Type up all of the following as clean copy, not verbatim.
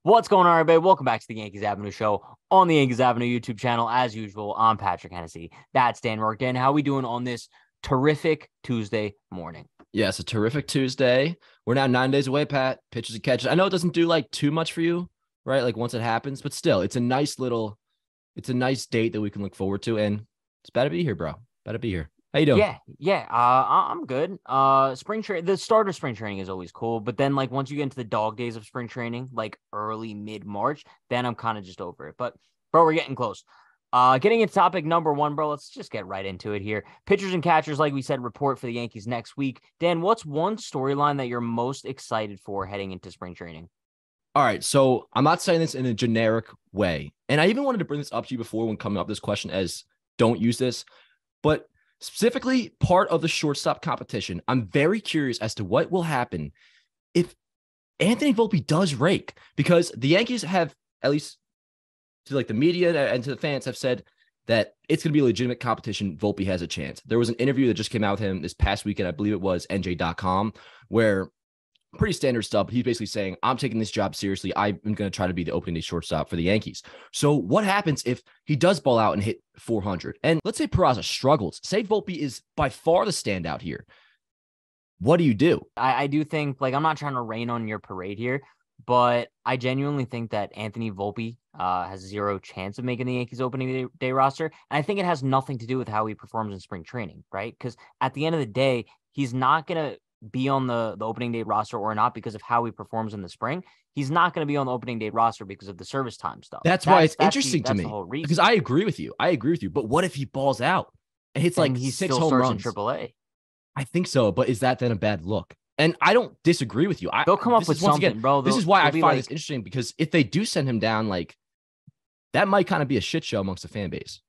What's going on, everybody? Welcome back to the Yankees Avenue Show on the Yankees Avenue YouTube channel. As usual, I'm Patrick Hennessy. That's Dan Rourke. Dan, how are we doing on this terrific Tuesday morning? Yeah, it's a terrific Tuesday. We're now 9 days away, Pat. Pitches and catches. I know it doesn't do like too much for you, right? Like once it happens, but still, it's a nice date that we can look forward to. And it's better to be here, bro. Better to be here. How you doing? I'm good. The start of spring training is always cool, but then like once you get into the dog days of spring training, like early mid-March, then I'm kind of just over it. But bro, we're getting close. Getting into topic number one, bro. Let's just get right into it here. Pitchers and catchers, like we said, report for the Yankees next week. Dan, what's one storyline that you're most excited for heading into spring training? All right, so I'm not saying this in a generic way, and I even wanted to bring this up to you before when coming up with this question as don't use this, but specifically part of the shortstop competition. I'm very curious as to what will happen if Anthony Volpe does rake, because the Yankees have, at least to like the media and to the fans, have said that it's going to be a legitimate competition. Volpe has a chance. There was an interview that just came out with him this past weekend. I believe it was NJ.com, where pretty standard stuff. But he's basically saying, I'm taking this job seriously. I'm going to try to be the opening day shortstop for the Yankees. So what happens if he does ball out and hit 400? And let's say Peraza struggles. Say Volpe is by far the standout here. What do you do? I do think, like, I'm not trying to rain on your parade here, but I genuinely think that Anthony Volpe has zero chance of making the Yankees opening day roster. And I think it has nothing to do with how he performs in spring training, right? Because at the end of the day, he's not going to be on the opening day roster or not because of how he performs in the spring. He's not going to be on the opening day roster because of the service time stuff. That's why it's interesting to me, the whole reason. Because I agree with you. But what if he balls out and hits then like he 6 still home starts runs? in AAA. I think so, but is that then a bad look? And I don't disagree with you. They'll come up with something, again, bro. This is why I find this interesting, because if they do send him down, like, that might kind of be a shit show amongst the fan base.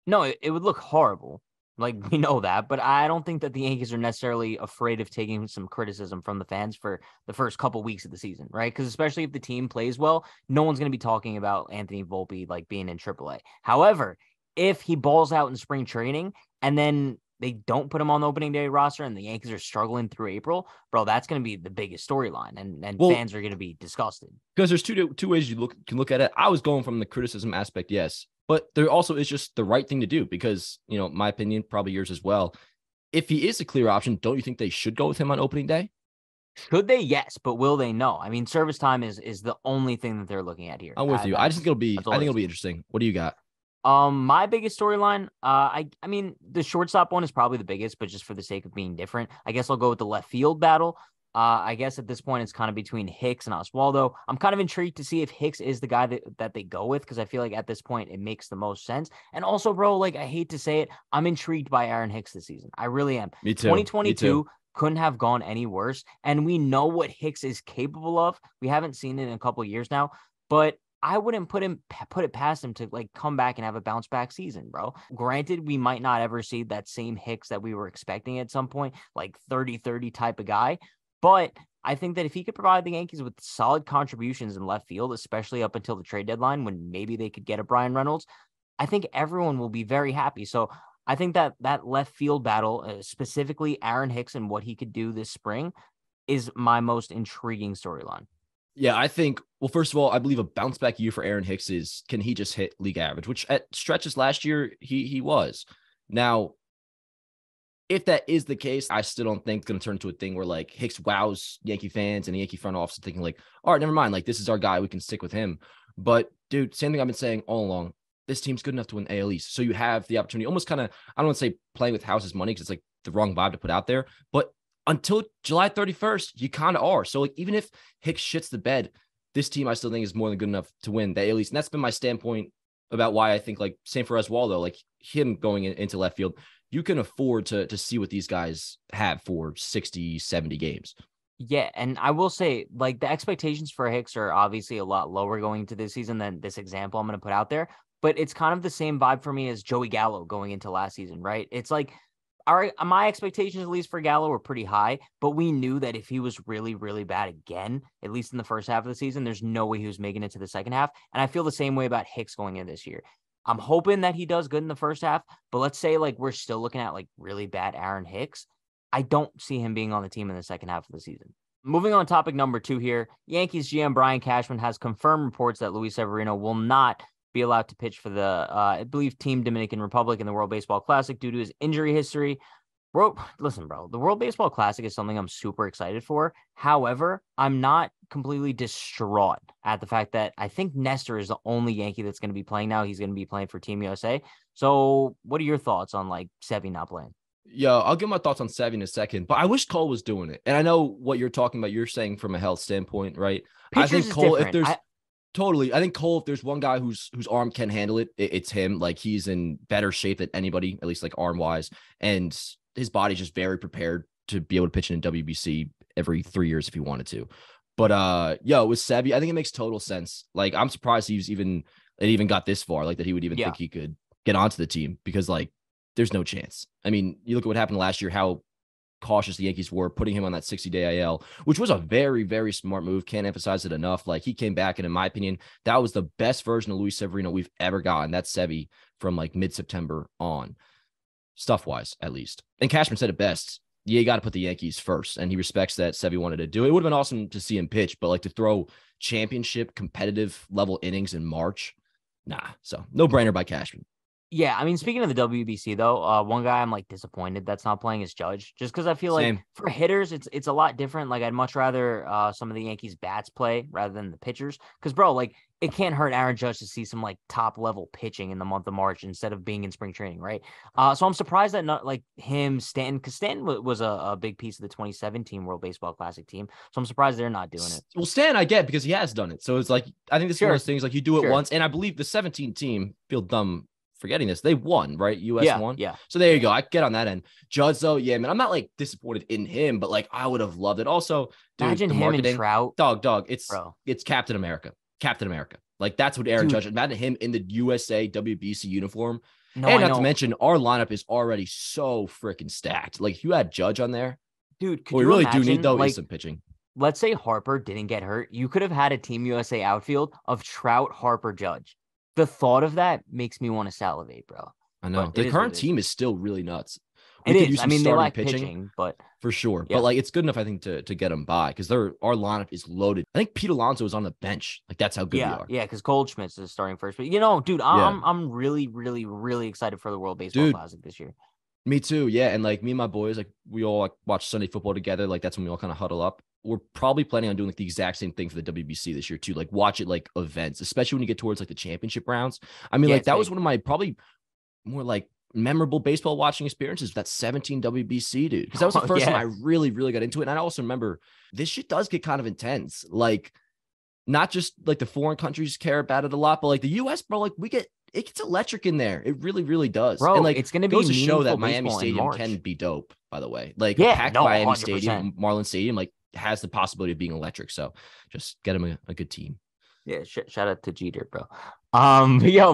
No, it would look horrible. Like, we know that, but I don't think that the Yankees are necessarily afraid of taking some criticism from the fans for the first couple weeks of the season, right? Because especially if the team plays well, no one's going to be talking about Anthony Volpe like being in AAA. However, if he balls out in spring training and then they don't put him on the opening day roster and the Yankees are struggling through April, bro, that's going to be the biggest storyline, and fans are going to be disgusted. Because there's two ways you can look at it. I was going from the criticism aspect, yes. But there also is just the right thing to do because, my opinion, probably yours as well. If he is a clear option, don't you think they should go with him on opening day? Should they? Yes, but will they? No. I mean, service time is the only thing that they're looking at here. I'm with you. I just think it'll be interesting. What do you got? My biggest storyline, I mean, the shortstop one is probably the biggest, but just for the sake of being different, I guess I'll go with the left field battle. I guess at this point, it's kind of between Hicks and Oswaldo. I'm kind of intrigued to see if Hicks is the guy that they go with, because I feel like at this point, it makes the most sense. And also, bro, like, I hate to say it, I'm intrigued by Aaron Hicks this season. I really am. Me too. 2022 couldn't have gone any worse. And we know what Hicks is capable of. We haven't seen it in a couple of years now, but I wouldn't put it past him to like come back and have a bounce back season, bro. Granted, we might not ever see that same Hicks that we were expecting at some point, like 30-30 type of guy. But I think that if he could provide the Yankees with solid contributions in left field, especially up until the trade deadline when maybe they could get a Brian Reynolds, I think everyone will be very happy. So I think that left field battle, specifically Aaron Hicks and what he could do this spring, is my most intriguing storyline. Yeah, I think, well, first of all, I believe a bounce back year for Aaron Hicks is, can he just hit league average, which at stretches last year, he was. Now, if that is the case, I still don't think it's going to turn into a thing where like Hicks wows Yankee fans and the Yankee front office thinking like, all right, never mind. Like, this is our guy. We can stick with him. But dude, same thing I've been saying all along. This team's good enough to win AL East. So you have the opportunity, almost kind of, I don't want to say playing with house's money because it's like the wrong vibe to put out there. But until July 31st, you kind of are. So like, even if Hicks shits the bed, this team I still think is more than good enough to win the AL East. And that's been my standpoint about why I think, like, same for Oswaldo, like him going into left field. You can afford to see what these guys have for 60, 70 games. Yeah, and I will say, like, the expectations for Hicks are obviously a lot lower going into this season than this example I'm going to put out there, but it's kind of the same vibe for me as Joey Gallo going into last season, right? It's like, my expectations, at least for Gallo, were pretty high, but we knew that if he was really, really bad again, at least in the first half of the season, there's no way he was making it to the second half, and I feel the same way about Hicks going in this year. I'm hoping that he does good in the first half, but let's say like we're still looking at like really bad Aaron Hicks. I don't see him being on the team in the second half of the season. Moving on, topic number 2 here. Yankees GM Brian Cashman has confirmed reports that Luis Severino will not be allowed to pitch for the, I believe, Team Dominican Republic in the World Baseball Classic due to his injury history. Listen, bro, the World Baseball Classic is something I'm super excited for. However, I'm not completely distraught at the fact that I think Nestor is the only Yankee that's going to be playing now. He's going to be playing for Team USA. So what are your thoughts on like Sevy not playing? Yeah, I'll give my thoughts on Savvy in a second, but I wish Cole was doing it. And I know what you're talking about. You're saying from a health standpoint, right? I Pitchers think is Cole, different. I think Cole, if there's one guy whose arm can handle it, it's him. Like he's in better shape than anybody, at least like arm wise, and his body's just very prepared to be able to pitch in WBC every 3 years if he wanted to. But with Savvy, I think it makes total sense. Like I'm surprised it even got this far, like that he would even think he could get onto the team because like there's no chance. I mean, you look at what happened last year, how cautious the Yankees were putting him on that 60-day IL, which was a very, very smart move. Can't emphasize it enough. Like he came back, and in my opinion, that was the best version of Luis Severino we've ever gotten. That's Sevy from like mid-September on, stuff-wise, at least. And Cashman said it best. You got to put the Yankees first, and he respects that Sevy wanted to do it. It would have been awesome to see him pitch, but like to throw championship competitive level innings in March, nah. So no brainer by Cashman. Yeah, I mean, speaking of the WBC though, one guy I'm like disappointed that's not playing is Judge, just because I feel like for hitters it's a lot different. Like I'd much rather some of the Yankees bats play rather than the pitchers, because bro, like it can't hurt Aaron Judge to see some like top level pitching in the month of March instead of being in spring training, right? So I'm surprised that not like him, Stanton, because Stanton was a big piece of the 2017 World Baseball Classic team. So I'm surprised they're not doing it. Well, Stan, I get because he has done it. So it's like I think this is one of those things like you do it once, and I believe the 17 team feel dumb forgetting this. They won, right? US won. Yeah. So there you go. I get on that end. Judge, though, yeah, man. I'm not like disappointed in him, but like I would have loved it. Also, dude, imagine him and Trout. Dog. It's Captain America. Captain America. Like that's what Aaron Judge. Imagine him in the USA WBC uniform. No, and not to mention, our lineup is already so freaking stacked. Like if you had Judge on there, dude, what we really do need though is some pitching. Let's say Harper didn't get hurt. You could have had a Team USA outfield of Trout, Harper, Judge. The thought of that makes me want to salivate, bro. I know. The current team is still really nuts. It is. I mean, they lack pitching, but for sure. Yeah. But like, it's good enough, I think, to get them by because our lineup is loaded. I think Pete Alonso is on the bench. Like that's how good we are. Yeah, because Goldschmidt's is starting first. But dude, I'm really, really, really excited for the World Baseball Classic this year. Me too. Yeah, and like me and my boys, like we all like watch Sunday football together. Like that's when we all kind of huddle up. We're probably planning on doing like the exact same thing for the WBC this year too. Like watch it like events, especially when you get towards like the championship rounds. I mean, like that was one of my probably more like memorable baseball watching experiences. That 17 WBC, dude, because that was the first time I really, really got into it. And I also remember this shit does get kind of intense. Like not just like the foreign countries care about it a lot, but like the US, bro, like it gets electric in there. It really, really does. Bro, and like it's going to be to show that Miami Stadium can be dope, by the way. Like a packed Miami 100%. Stadium, Marlins Stadium, like has the possibility of being electric. So just get him a good team. Yeah, shout out to Jeter, bro.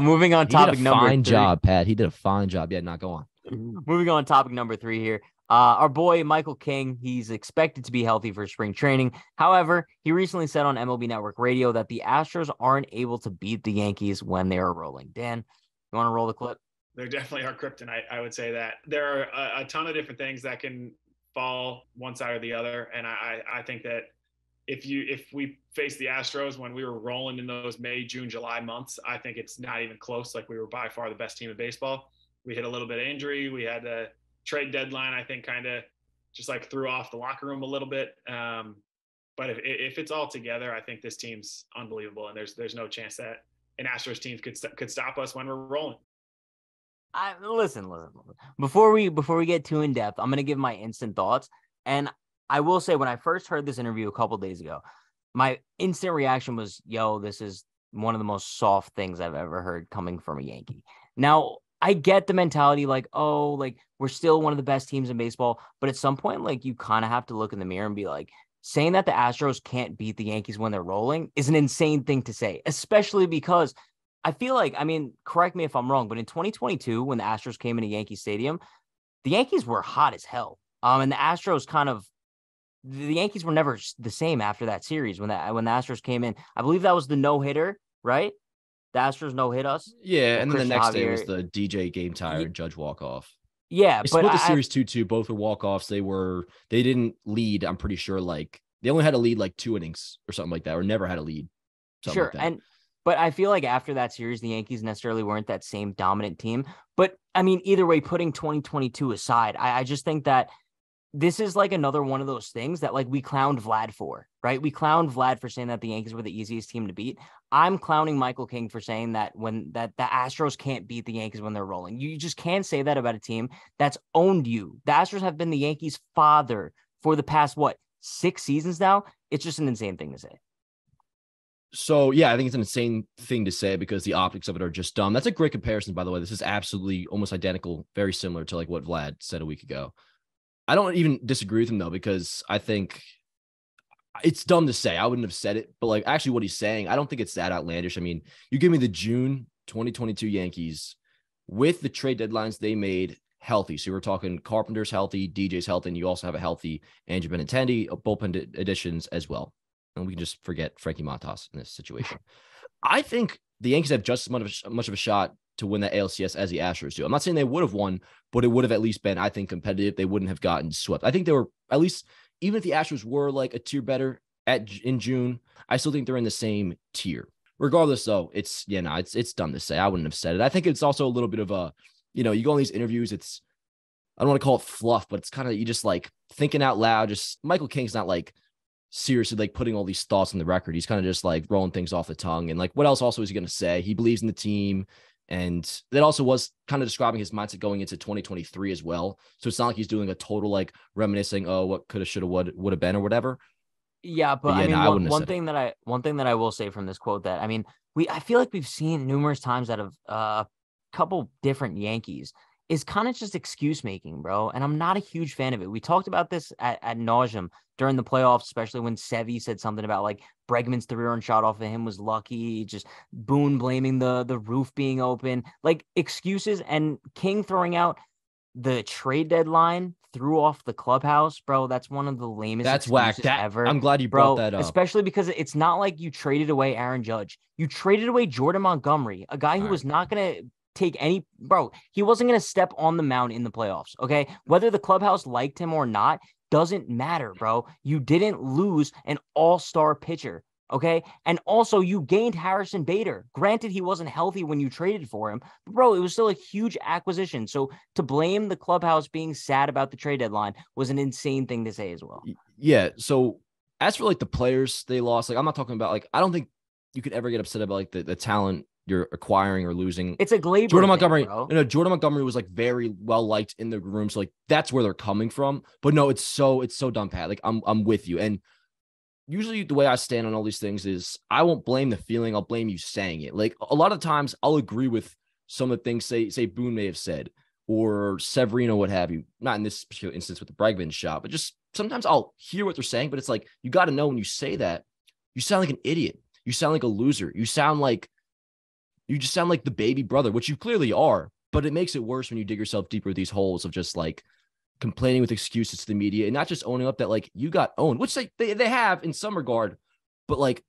Moving on. Topic number 3. Fine job, Pat. He did a fine job. Yeah, not go on. Moving on. Topic number 3 here. Our boy Michael King, he's expected to be healthy for spring training. However, he recently said on MLB Network Radio that the Astros aren't able to beat the Yankees when they are rolling. Dan, you want to roll the clip? There definitely are kryptonite. I would say that there are a ton of different things that can fall one side or the other, and I think that if we face the Astros when we were rolling in those May, June, July months, I think it's not even close. Like we were by far the best team in baseball. We hit a little bit of injury. We had a trade deadline, I think, kind of just like threw off the locker room a little bit. But if it's all together, I think this team's unbelievable, and there's no chance that an Astros team could stop us when we're rolling. Listen. Before we get too in depth, I'm gonna give my instant thoughts, and I will say when I first heard this interview a couple days ago, my instant reaction was, "Yo, this is one of the most soft things I've ever heard coming from a Yankee." Now, I get the mentality like, oh, like we're still one of the best teams in baseball, but at some point, like you kind of have to look in the mirror and be like, saying that the Astros can't beat the Yankees when they're rolling is an insane thing to say, especially because I feel like, I mean, correct me if I'm wrong, but in 2022, when the Astros came into Yankee Stadium, the Yankees were hot as hell. And the Astros the Yankees were never the same after that series when the Astros came in. I believe that was the no-hitter, right? The Astros no-hit us. Yeah, and then the next day was the DJ game tire and Judge walk-off. Yeah, they split the series 2-2. Both were walk-offs. They didn't lead, I'm pretty sure, like They only had a lead like 2 innings or something like that, or never had a lead. Sure. Like that. But I feel like after that series, the Yankees necessarily weren't that same dominant team. But I mean, either way, putting 2022 aside, I just think that this is like another one of those things that like we clowned Vlad for, right? We clowned Vlad for saying that the Yankees were the easiest team to beat. I'm clowning Michael King for saying that that the Astros can't beat the Yankees when they're rolling. You just can't say that about a team that's owned you. The Astros have been the Yankees' father for the past, 6 seasons now? It's just an insane thing to say. So, yeah, I think it's an insane thing to say because the optics of it are just dumb. That's a great comparison, by the way. This is absolutely almost identical, very similar to like what Vlad said a week ago. I don't even disagree with him, though, because I think it's dumb to say. I wouldn't have said it, but like actually what he's saying, I don't think it's that outlandish. I mean, you give me the June 2022 Yankees with the trade deadlines they made healthy. So we're talking Carpenter's healthy, DJ's healthy, and you also have a healthy Andrew Benintendi, bullpen additions as well. And we can just forget Frankie Montas in this situation. I think the Yankees have just as much of a shot to win the ALCS as the Astros do. I'm not saying they would have won, but it would have at least been, I think, competitive. They wouldn't have gotten swept. I think they were, at least, even if the Astros were like a tier better in June, I still think they're in the same tier. Regardless, though, it's dumb to say. I wouldn't have said it. I think it's also a little bit of a, you go on these interviews, I don't want to call it fluff, but it's kind of, you just like thinking out loud. Just Michael King's not like seriously like putting all these thoughts on the record. He's kind of just like rolling things off the tongue. And like, what else also is he going to say? He believes in the team. And that also was kind of describing his mindset going into 2023 as well. So it's not like he's doing a total like reminiscing, oh, what could have, should have, would have been or whatever. Yeah, but I mean, one thing that I will say from this quote that, I mean, I feel like we've seen numerous times out of a couple different Yankees is kind of just excuse making, bro. And I'm not a huge fan of it. We talked about this at nauseum during the playoffs, especially when Sevy said something about like Bregman's 3-run shot off of him was lucky, just Boone blaming the roof being open, like excuses, and King throwing out the trade deadline threw off the clubhouse, bro. That's one of the lamest excuses ever. I'm glad you brought that up. Especially because it's not like you traded away Aaron Judge. You traded away Jordan Montgomery, a guy who was not going to take any, bro. He wasn't going to step on the mound in the playoffs. Okay. Whether the clubhouse liked him or not doesn't matter, bro. You didn't lose an all-star pitcher. Okay. And also you gained Harrison Bader. Granted, he wasn't healthy when you traded for him, but bro, it was still a huge acquisition. So to blame the clubhouse being sad about the trade deadline was an insane thing to say as well. Yeah. So as for like the players they lost, like I'm not talking about like, I don't think you could ever get upset about like the talent you're acquiring or losing. It's a Glaber Jordan Montgomery. Bro. Jordan Montgomery was like very well liked in the room. So like that's where they're coming from. But no, it's so dumb, Pat. Like I'm with you. And usually the way I stand on all these things is I won't blame the feeling. I'll blame you saying it. Like a lot of times I'll agree with some of the things say Boone may have said or Severino, what have you. Not in this particular instance with the Bregman shot, but just sometimes I'll hear what they're saying. But it's like, you got to know when you say that, you sound like an idiot. You sound like a loser. You just sound like the baby brother, which you clearly are, but it makes it worse when you dig yourself deeper with these holes of just like complaining with excuses to the media and not just owning up that like you got owned, which they have in some regard, but like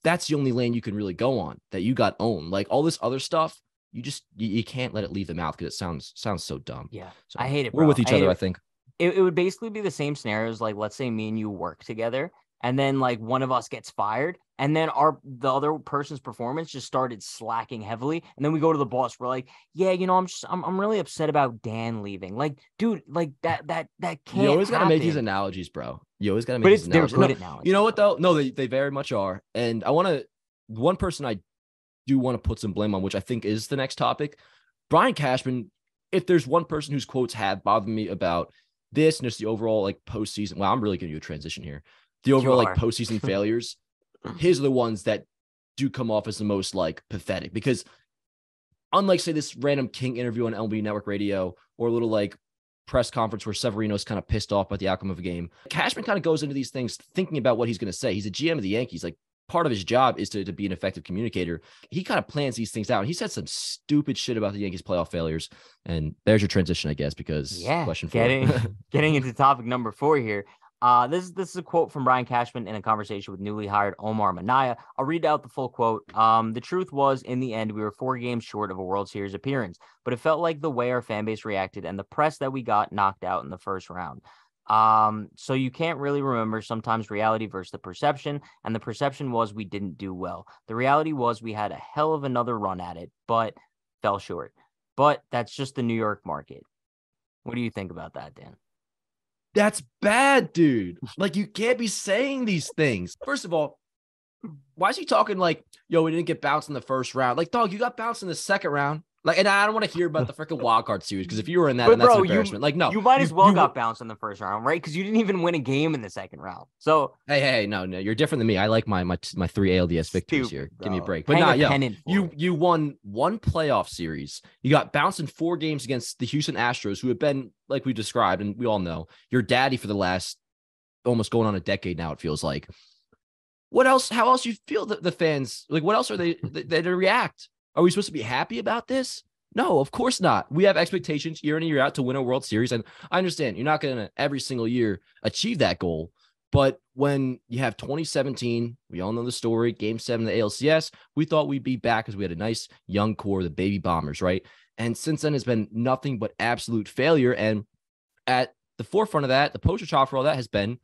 that's the only lane you can really go on, that you got owned. Like all this other stuff, you can't let it leave the mouth because it sounds so dumb. Yeah, so I hate it, bro. We're with each other, I think. It would basically be the same scenarios. Like, let's say me and you work together, and then like one of us gets fired, and then the other person's performance just started slacking heavily, and then we go to the boss. We're like, yeah, I'm really upset about Dan leaving. Like, dude, like that can't. You always got to make these analogies, bro. You always got to make these analogies. They're good analogies. You know what though? No, they very much are. And one person I do want to put some blame on, which I think is the next topic, Brian Cashman. If there's one person whose quotes have bothered me about this and just the overall like postseason, well, I'm really giving you a transition here. The overall like postseason failures, his are the ones that do come off as the most like pathetic, because unlike say this random King interview on LB Network Radio or a little like press conference where Severino's kind of pissed off about the outcome of a game, Cashman kind of goes into these things thinking about what he's going to say. He's a GM of the Yankees. Like part of his job is to be an effective communicator. He kind of plans these things out. And he said some stupid shit about the Yankees playoff failures. And there's your transition, I guess, because question 4. Getting into topic number 4 here. This is a quote from Brian Cashman in a conversation with newly hired Omar Minaya. I'll read out the full quote. The truth was, in the end, we were 4 games short of a World Series appearance, but it felt like the way our fan base reacted and the press that we got knocked out in the first round. So you can't really remember sometimes reality versus the perception. And the perception was we didn't do well. The reality was we had a hell of another run at it, but fell short. But that's just the New York market. What do you think about that, Dan? That's bad, dude. Like, you can't be saying these things. First of all, why is he talking like, yo, we didn't get bounced in the first round? Like, dog, you got bounced in the second round. Like, and I don't want to hear about the freaking wild card series, because if you were in that, But then that's bro, an embarrassment. Like, no, you might as well got bounced in the first round, right? Because you didn't even win a game in the second round. So hey, no, you're different than me. I like my 3 ALDS victories here. Bro. Give me a break. But you won one playoff series. You got bounced in 4 games against the Houston Astros, who have been, like we described, and we all know, your daddy for the last almost going on a decade now, it feels like. What else? How else you feel the fans? Like, what else are they to react? Are we supposed to be happy about this? No, of course not. We have expectations year in and year out to win a World Series. And I understand you're not going to every single year achieve that goal. But when you have 2017, we all know the story, Game 7 of the ALCS, we thought we'd be back because we had a nice young core, the baby bombers, right? And since then, it's been nothing but absolute failure. And at the forefront of that, the poster child for all that has been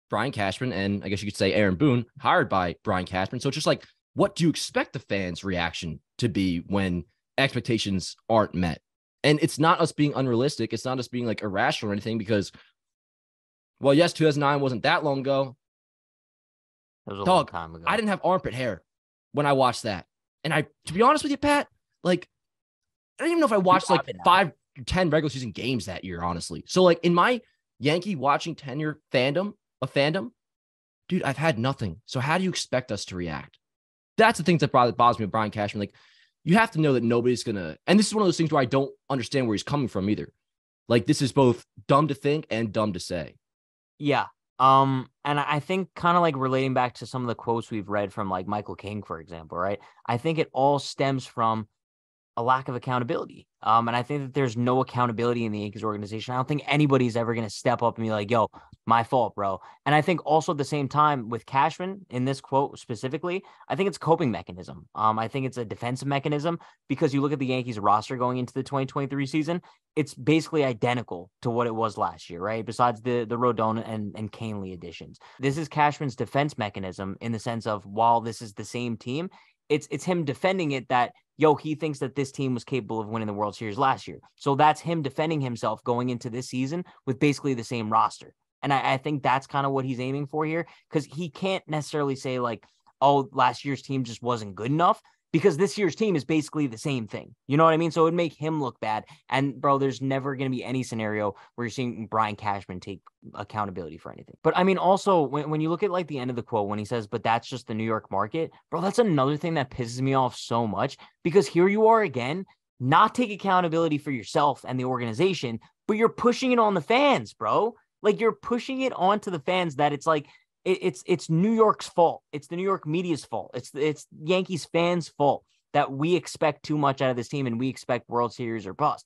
Brian Cashman, and I guess you could say Aaron Boone, hired by Brian Cashman. So it's just like, what do you expect the fans' reaction to be when expectations aren't met? And it's not us being unrealistic. It's not us being like irrational or anything, because, well, yes, 2009 wasn't that long ago. That was a long time ago. I didn't have armpit hair when I watched that. And to be honest with you, Pat, like, I don't even know if I watched like 5 or 10 regular season games that year, honestly. So like in my Yankee watching tenure fandom, dude, I've had nothing. So how do you expect us to react? That's the thing that bothers me with Brian Cashman. Like, you have to know that nobody's going to, and this is one of those things where I don't understand where he's coming from either. Like, this is both dumb to think and dumb to say. Yeah. And I think kind of like relating back to some of the quotes we've read from like Michael King, for example, right? I think it all stems from a lack of accountability. And I think that there's no accountability in the Yankees organization. I don't think anybody's ever going to step up and be like, yo, my fault, bro. And I think also at the same time with Cashman in this quote specifically, I think it's a coping mechanism. I think it's a defensive mechanism, because you look at the Yankees roster going into the 2023 season, it's basically identical to what it was last year, right? Besides the Rodon and Canely additions. This is Cashman's defense mechanism in the sense of, while this is the same team, it's him defending it that, yo, he thinks that this team was capable of winning the World Series last year. So that's him defending himself going into this season with basically the same roster. And I think that's kind of what he's aiming for here, because he can't necessarily say like, oh, last year's team just wasn't good enough, because this year's team is basically the same thing. You know what I mean? So it would make him look bad. And bro, there's never going to be any scenario where you're seeing Brian Cashman take accountability for anything. But I mean, also when you look at like the end of the quote, when he says, but that's just the New York market, bro, that's another thing that pisses me off so much, because here you are again, not take accountability for yourself and the organization, but you're pushing it on the fans, bro. Like, you're pushing it onto the fans that it's like, it's New York's fault. It's the New York media's fault. It's Yankees fans' fault that we expect too much out of this team and we expect World Series or bust.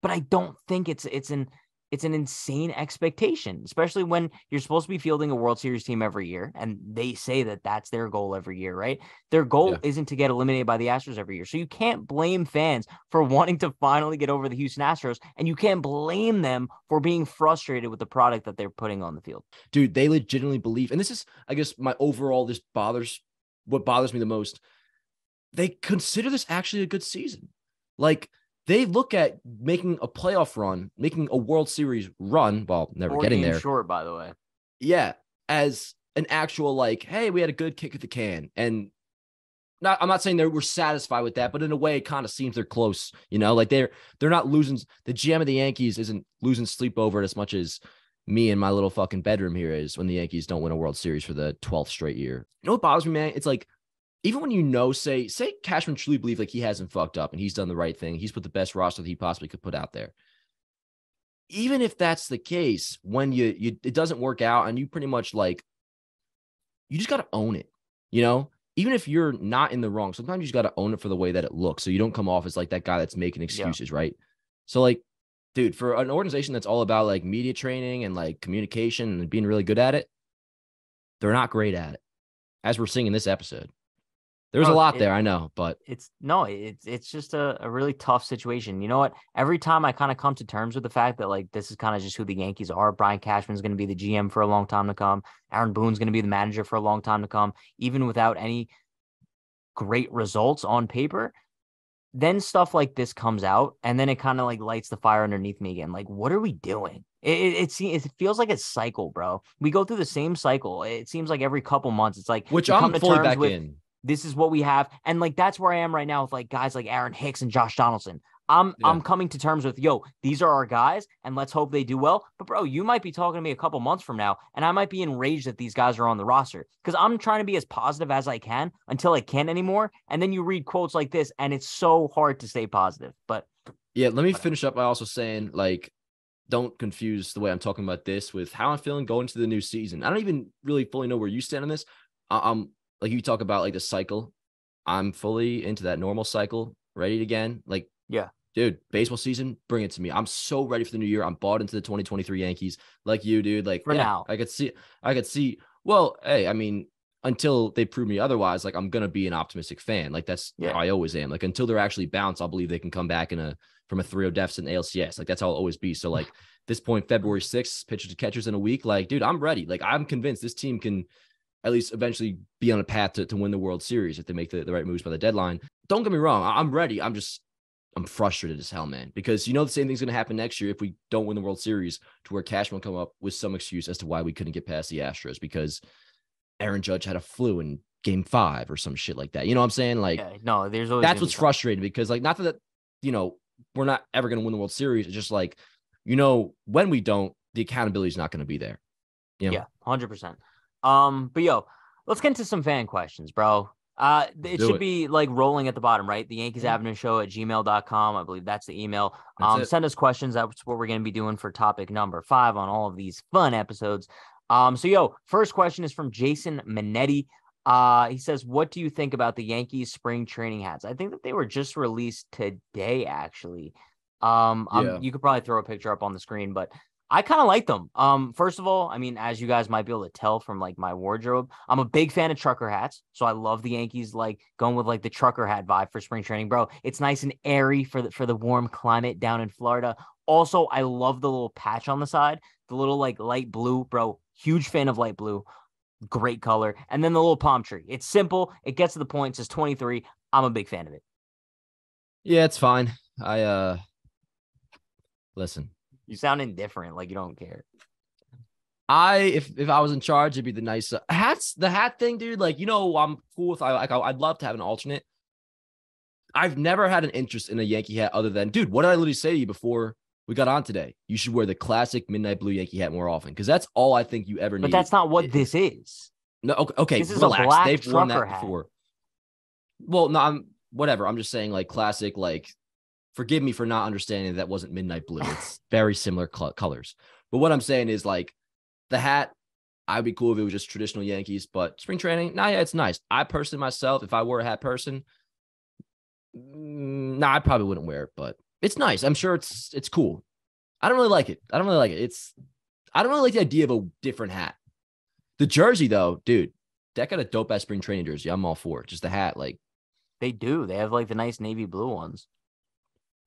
But I don't think it's an insane expectation, especially when you're supposed to be fielding a World Series team every year. And they say that that's their goal every year, right? Their goal isn't to get eliminated by the Astros every year. So you can't blame fans for wanting to finally get over the Houston Astros. And you can't blame them for being frustrated with the product that they're putting on the field. Dude, they legitimately believe, and this is, I guess, what bothers me the most. They consider this actually a good season. Like, they look at making a playoff run, making a World Series run, well, never getting there. Short, by the way. Yeah, as an actual, like, hey, we had a good kick at the can. And I'm not saying we're satisfied with that, but in a way, it kind of seems they're close. You know, like they're not losing. The GM of the Yankees isn't losing sleep over it as much as me in my little fucking bedroom here is when the Yankees don't win a World Series for the 12th straight year. You know what bothers me, man? It's like, even when you know, say Cashman truly believe like he hasn't fucked up and he's done the right thing, he's put the best roster that he possibly could put out there. Even if that's the case, when it doesn't work out and you pretty much like, you just got to own it, you know? Even if you're not in the wrong, sometimes you just got to own it for the way that it looks, so you don't come off as like that guy that's making excuses, right? So like, dude, for an organization that's all about like media training and like communication and being really good at it, they're not great at it, as we're seeing in this episode. There's a lot there, I know, but it's just a really tough situation. You know what? Every time I kind of come to terms with the fact that like this is kind of just who the Yankees are. Brian Cashman's going to be the GM for a long time to come. Aaron Boone's going to be the manager for a long time to come, even without any great results on paper. Then stuff like this comes out, and then it kind of like lights the fire underneath me again. Like, what are we doing? It feels like a cycle, bro. We go through the same cycle. It seems like every couple months, it's like which we I'm come to fully terms back with, in. this is what we have. And like, that's where I am right now with like guys like Aaron Hicks and Josh Donaldson. I'm coming to terms with, these are our guys and let's hope they do well. But bro, you might be talking to me a couple months from now and I might be enraged that these guys are on the roster because I'm trying to be as positive as I can until I can't anymore. And then you read quotes like this and it's so hard to stay positive. But yeah, let me finish up by also saying, like, don't confuse the way I'm talking about this with how I'm feeling going into the new season. I don't even really fully know where you stand on this. I'm like, you talk about like the cycle. I'm fully into that normal cycle, ready again. Like, yeah, dude, baseball season, bring it to me. I'm so ready for the new year. I'm bought into the 2023 Yankees, like you, dude. Like, now, I could see. Well, hey, I mean, until they prove me otherwise, like I'm gonna be an optimistic fan. Like that's how I always am. Like until they're actually bounced, I'll believe they can come back from a 3-0 deficit in ALCS. Like that's how I'll always be. So like this point, February 6th, pitchers to catchers in a week. Like, dude, I'm ready. Like I'm convinced this team can at least eventually be on a path to win the World Series if they make the right moves by the deadline. Don't get me wrong. I'm ready. I'm frustrated as hell, man, because the same thing's going to happen next year if we don't win the World Series, to where Cashman will come up with some excuse as to why we couldn't get past the Astros because Aaron Judge had a flu in Game 5 or some shit like that. You know what I'm saying? Like, no, there's always that's what's frustrating because, like, not that we're not ever going to win the World Series. It's just like, when we don't, the accountability is not going to be there. Yeah, 100%. But let's get into some fan questions, bro. It should be like rolling at the bottom, right? The Yankees Avenue Show at gmail.com. I believe that's the email. Send us questions. That's what we're going to be doing for topic number 5 on all of these fun episodes. First question is from Jason Minetti. He says, what do you think about the Yankees spring training hats? I think that they were just released today, actually. You could probably throw a picture up on the screen, but I kind of like them. First of all, I mean, as you guys might be able to tell from like my wardrobe, I'm a big fan of trucker hats. So I love the Yankees like going with like the trucker hat vibe for spring training, bro. It's nice and airy for the warm climate down in Florida. Also, I love the little patch on the side, the little like light blue, bro. Huge fan of light blue. Great color. And then the little palm tree. It's simple. It gets to the point. It says 23. I'm a big fan of it. Yeah, it's fine. Listen. You sound indifferent, like you don't care. If I was in charge, it'd be the nice hats. The hat thing, dude. Like, I'm cool with. I'd love to have an alternate. I've never had an interest in a Yankee hat other than, dude, what did I literally say to you before we got on today? You should wear the classic midnight blue Yankee hat more often because that's all I think you ever need. But that's not what this is. No, okay. This is relax. A black They've worn that hat. Before. Well, no, whatever. I'm just saying, like, classic, like. Forgive me for not understanding that wasn't midnight blue. It's very similar colors. But what I'm saying is, like, the hat, I'd be cool if it was just traditional Yankees, but spring training, it's nice. I personally, myself, if I were a hat person, I probably wouldn't wear it, but it's nice. I'm sure it's cool. I don't really like it. I don't really like the idea of a different hat. The jersey, though, dude, that got a dope-ass spring training jersey. I'm all for it. Just the hat, like. They do. They have, like, the nice navy blue ones.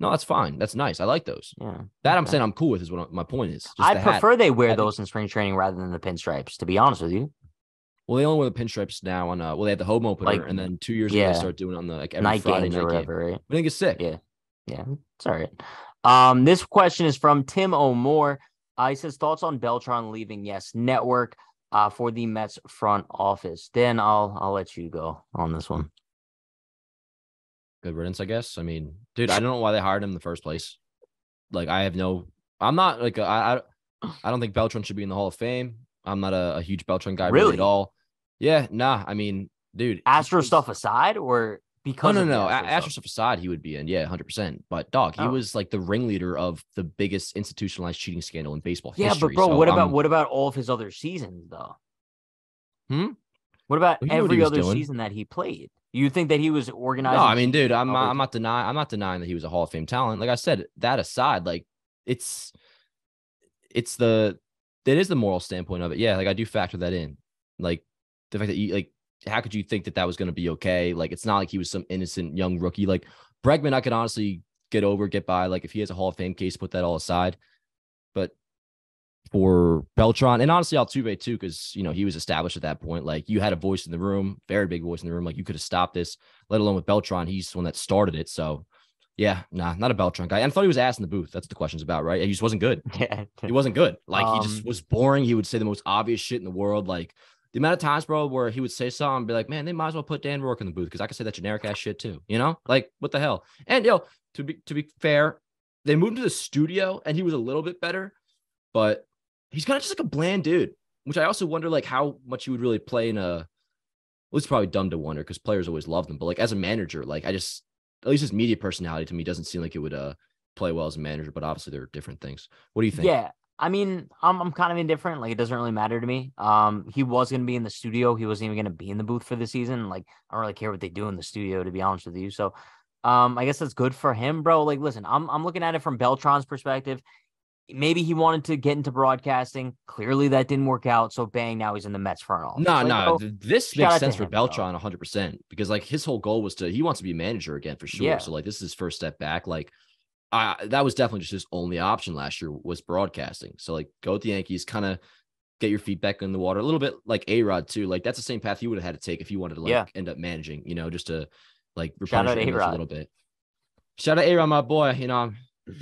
No, that's fine. That's nice. I like those. Yeah. That I'm saying I'm cool with is what my point is. I prefer they wear those in spring training rather than the pinstripes, to be honest with you. Well, they only wear the pinstripes now on they had the home opener, and then 2 years ago they started doing it on the every night Friday games or whatever, right? I think it's sick. Yeah. It's all right. This question is from Tim O'More. He says, thoughts on Beltran leaving Yes Network for the Mets front office. Dan, I'll let you go on this one. Good riddance, I guess. I mean, dude, I don't know why they hired him in the first place. Like, I'm not like, I don't think Beltran should be in the Hall of Fame. I'm not a huge Beltran guy really at all. Yeah, nah. I mean, dude. Astro stuff aside or because No. Astro stuff aside, he would be in. Yeah, 100%. But, dog, he was like the ringleader of the biggest institutionalized cheating scandal in baseball history. Yeah, but, bro, what about all of his other seasons, though? What about every other season that he played? You think that he was organizing? No, I mean, dude, I'm not denying that he was a Hall of Fame talent. Like I said, that aside, like it is the moral standpoint of it. Yeah, like I do factor that in. Like the fact that how could you think that was going to be okay? Like, it's not like he was some innocent young rookie. Like, Bregman, I could honestly get by. Like, if he has a Hall of Fame case, put that all aside. But for Beltran, and honestly Altuve too, because, you know, he was established at that point. Like, you had a voice in the room, very big voice in the room. Like, you could have stopped this, let alone with Beltran. He's the one that started it. So, yeah, nah, not a Beltran guy. And I thought he was ass in the booth. That's the question's about, right? He just wasn't good. Yeah. He wasn't good. Like, he just was boring. He would say the most obvious shit in the world. Like, the amount of times, bro, where he would say something and be like, man, they might as well put Dan Rourke in the booth because I could say that generic ass shit too. You know? Like, what the hell? And, to be fair, they moved to the studio and he was a little bit better, but he's kind of just like a bland dude, which I also wonder, like, how much he would really play in well, it's probably dumb to wonder because players always love them. But, like, as a manager, like, at least his media personality to me doesn't seem like it would play well as a manager, but obviously there are different things. What do you think? Yeah. I mean, I'm kind of indifferent. Like, it doesn't really matter to me. He was going to be in the studio. He wasn't even going to be in the booth for the season. Like, I don't really care what they do in the studio, to be honest with you. So, I guess that's good for him, bro. Like, listen, I'm looking at it from Beltran's perspective. Maybe he wanted to get into broadcasting. Clearly that didn't work out. So bang, now he's in the Mets front office. No. This makes sense for him, Beltran 100% because, like, his whole goal was he wants to be a manager again for sure. Yeah. So, like, this is his first step back. Like, that was definitely just his only option last year was broadcasting. So, like, go with the Yankees, kind of get your feet back in the water a little bit, like A-Rod too. Like, that's the same path he would have had to take if he wanted to end up managing, you know, just to like replenish your image a little bit. Shout out A-Rod, my boy. You know,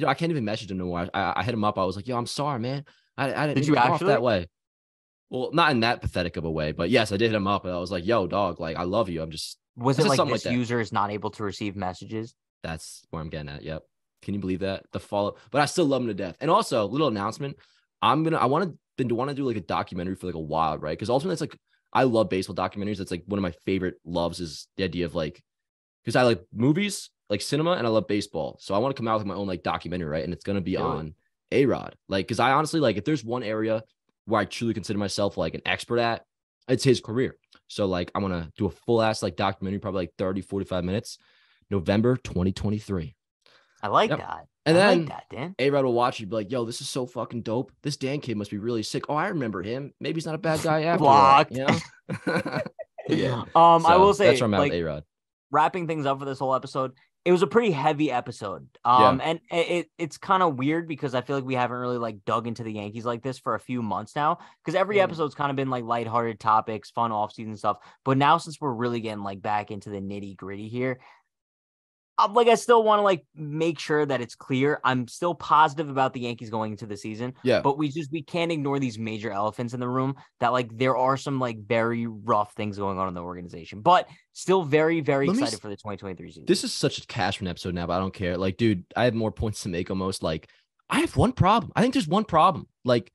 I can't even message him no more. I hit him up. I was like, yo, I'm sorry, man. I didn't come off that way. Well, not in that pathetic of a way, but yes, I did hit him up. And I was like, yo, dog, like, I love you. I'm just. Was it like this user is not able to receive messages? That's where I'm getting at. Yep. Can you believe that? The follow, but I still love him to death. And also, little announcement. I want to do like a documentary for like a while, right? Because ultimately, it's like I love baseball documentaries. That's like one of my favorite loves is the idea of like, because I like movies, like cinema, and I love baseball. So I want to come out with my own like documentary, right? And it's gonna be on A-Rod, like, because I honestly like if there's one area where I truly consider myself like an expert at, it's his career. So like I want to do a full ass like documentary, probably like 30-45 minutes, November 2023. I like that. And then like that, Dan. A-Rod will watch you be like, yo, this is so fucking dope. This Dan kid must be really sick. Oh, I remember him. Maybe he's not a bad guy after all, you know? Yeah. So, I will say, that's where I'm at with A-Rod. Wrapping things up for this whole episode, it was a pretty heavy episode. And it's kind of weird because I feel like we haven't really like dug into the Yankees like this for a few months now. Because every episode's kind of been like lighthearted topics, fun offseason stuff. But now since we're really getting like back into the nitty gritty here, I still want to like make sure that it's clear. I'm still positive about the Yankees going into the season. Yeah. But we can't ignore these major elephants in the room that like there are some like very rough things going on in the organization. But still very, very excited for the 2023 season. This is such a Cashman episode now, but I don't care. Like, dude, I have more points to make almost. Like, I have one problem. I think there's one problem. Like,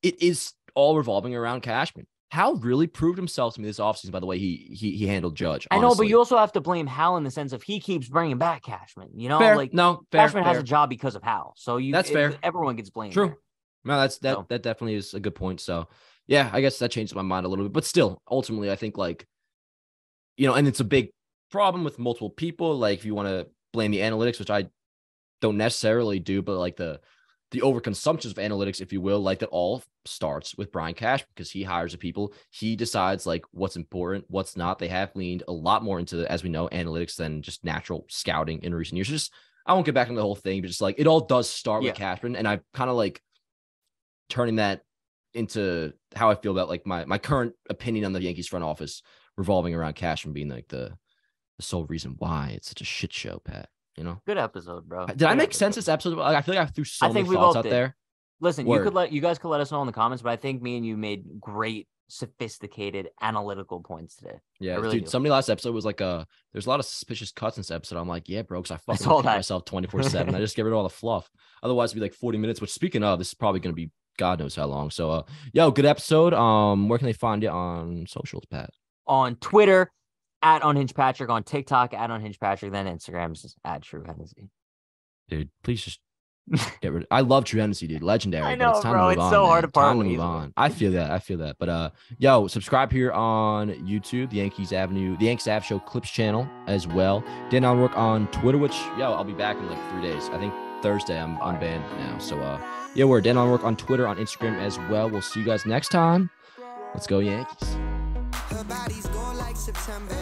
it is all revolving around Cashman. Hal really proved himself to me this offseason by the way he handled Judge. Honestly. I know, but you also have to blame Hal in the sense of he keeps bringing back Cashman. You know, fair. like Cashman has a job because of Hal. So that's fair. Everyone gets blamed. True. There. No, that definitely is a good point. So yeah, I guess that changed my mind a little bit. But still, ultimately, I think like, you know, and it's a big problem with multiple people. Like if you want to blame the analytics, which I don't necessarily do, but like the overconsumption of analytics, if you will, like that all starts with Brian Cashman because he hires the people. He decides like what's important, what's not. They have leaned a lot more into, as we know, analytics than just natural scouting in recent years. Just, I won't get back into the whole thing, but just like it all does start with Cashman. And I'm kind of like turning that into how I feel about like my current opinion on the Yankees front office revolving around Cashman being like the sole reason why it's such a shit show, Pat. You know, good episode, bro. Did I make sense this episode? I feel like I threw so many thoughts out there. Listen, you guys could let us know in the comments, but I think me and you made great, sophisticated, analytical points today. Yeah, really dude. Somebody last episode was like, there's a lot of suspicious cuts in this episode. I'm like, yeah, bro, because I fucking repeat myself 24/7. I just get rid of all the fluff. Otherwise, it'd be like 40 minutes. Which, speaking of, this is probably going to be God knows how long. So, good episode. Where can they find you on socials, Pat? On Twitter. At Unhinged Patrick, on TikTok, at Unhinged Patrick, then Instagram's at True Hennessy. Dude, please just get rid of I love True Hennessy, dude. Legendary. I know, but it's time bro. To move it's on, so man. hard to part time to move on. I feel that. But subscribe here on YouTube, the Yankees Avenue, the Yankees Ave Show Clips channel as well. Dan Rourke on Twitter, which I'll be back in like 3 days. I think Thursday I'm banned now. So we're Dan Rourke on Twitter, on Instagram as well. We'll see you guys next time. Let's go Yankees. Her body's going like September.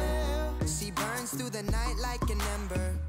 She burns through the night like an ember.